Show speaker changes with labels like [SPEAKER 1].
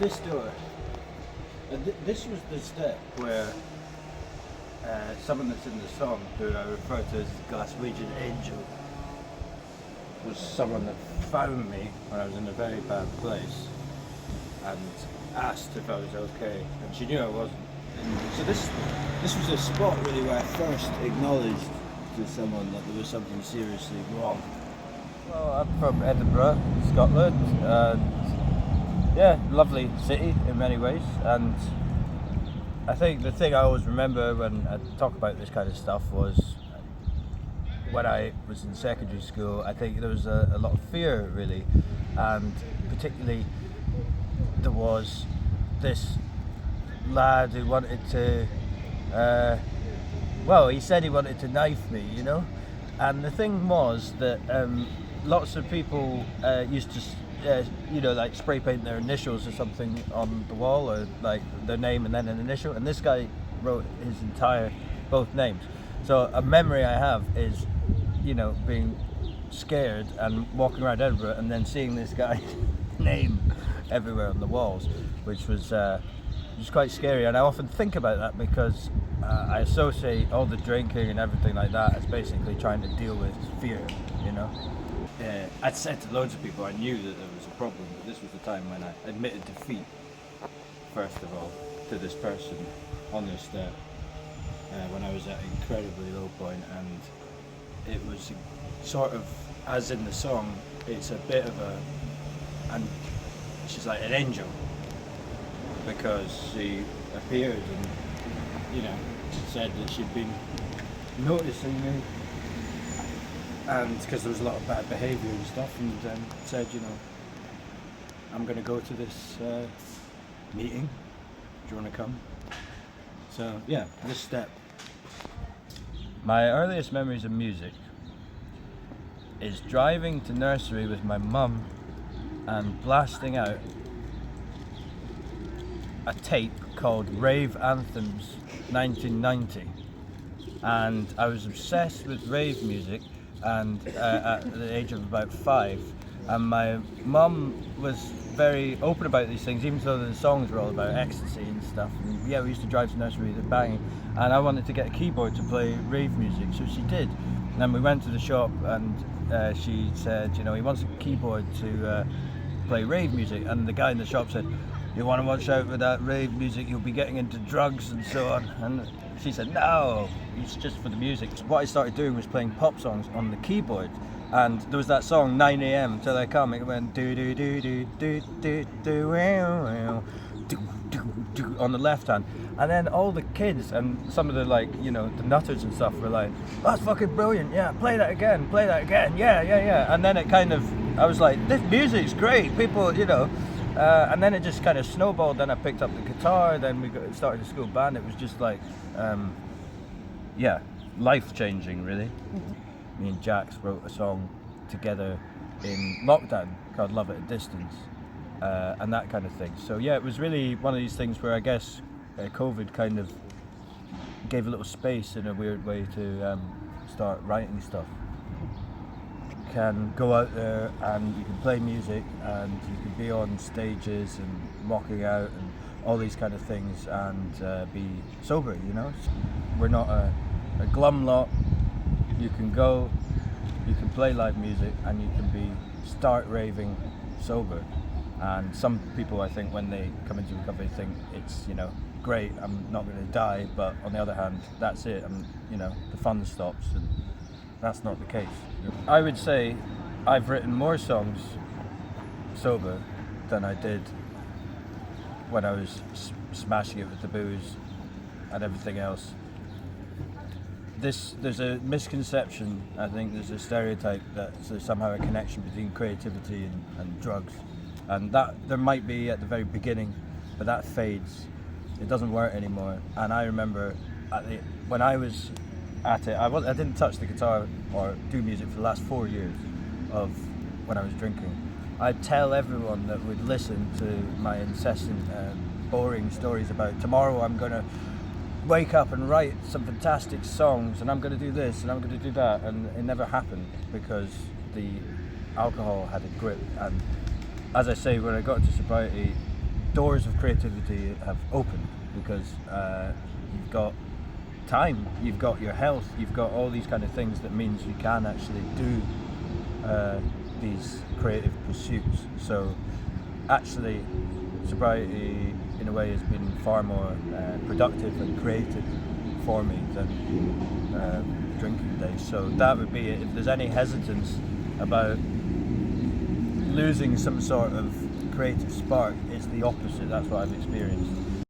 [SPEAKER 1] this door, this was the step where someone that's in the song, who I refer to as the Glaswegian Angel, was someone that found me when I was in a very bad place and asked if I was okay, and she knew I wasn't. And so this was a spot really where I first acknowledged to someone that there was something seriously wrong.
[SPEAKER 2] Well, I'm from Edinburgh, Scotland, and yeah, lovely city in many ways. And I think the thing I always remember when I talk about this kind of stuff was when I was in secondary school. I think there was a lot of fear, really, and particularly there was this lad who wanted to, he said he wanted to knife me, you know. And the thing was that lots of people used to, like spray paint their initials or something on the wall, or like their name and then an initial. And this guy wrote his both names. So a memory I have is, being scared and walking around Edinburgh and then seeing this guy's name everywhere on the walls, which was quite scary. And I often think about that because I associate all the drinking and everything like that as basically trying to deal with fear,
[SPEAKER 1] I'd said to loads of people I knew that there was a problem, but this was the time when I admitted defeat, first of all, to this person on this step, when I was at an incredibly low point. And it was sort of, as in the song, it's a bit of and she's like an angel, because she appeared and, said that she'd been noticing me, and because there was a lot of bad behaviour and stuff, and said, I'm going to go to this meeting, do you want to come? So yeah, this step.
[SPEAKER 2] My earliest memories of music is driving to nursery with my mum and blasting out a tape called Rave Anthems 1990, and I was obsessed with rave music, and at the age of about 5, and my mum was very open about these things, even though the songs were all about ecstasy and stuff. And yeah, we used to drive to nursery with banging, and I wanted to get a keyboard to play rave music, so she did. And then we went to the shop, and she said, he wants a keyboard to play rave music, and the guy in the shop said, "You want to watch out for that rave music, you'll be getting into drugs and so on." And she said, "No, it's just for the music." So what I started doing was playing pop songs on the keyboard, and there was that song 9 a.m. till I come. It went do do do do do do do do on the left hand, and then all the kids and some of the the nutters and stuff were like, "That's fucking brilliant! Yeah, play that again, yeah." And then it kind of, I was like, "This music's great, people, And then it just kind of snowballed. Then I picked up the guitar. Then we started a school band. It was just like, life changing, really. Me and Jax wrote a song together in lockdown called "Love at a Distance," and that kind of thing. So yeah, it was really one of these things where I guess COVID kind of gave a little space in a weird way to start writing stuff. Can go out there and you can play music and you can be on stages and rocking out and all these kind of things and be sober, We're not a glum lot. You can go, you can play live music, and you can start raving sober. And some people, I think, when they come into recovery, think it's, great, I'm not going to die, but on the other hand, that's it, and the fun stops, and that's not the case. I would say I've written more songs sober than I did when I was smashing it with the booze and everything else. There's a misconception, I think there's a stereotype that there's somehow a connection between creativity and drugs, and that there might be at the very beginning, but that fades. It doesn't work anymore. And I remember when I was at it, I didn't touch the guitar or do music for the last 4 years of when I was drinking. I'd tell everyone that would listen to my incessant boring stories about tomorrow I'm going to wake up and write some fantastic songs and I'm going to do this and I'm going to do that, and it never happened because the alcohol had a grip. And as I say, when I got into sobriety, doors of creativity have opened because you've got time, you've got your health, you've got all these kind of things that means you can actually do these creative pursuits. So actually sobriety in a way has been far more productive and creative for me than drinking days. So that would be it. If there's any hesitance about losing some sort of creative spark, it's the opposite. That's what I've experienced.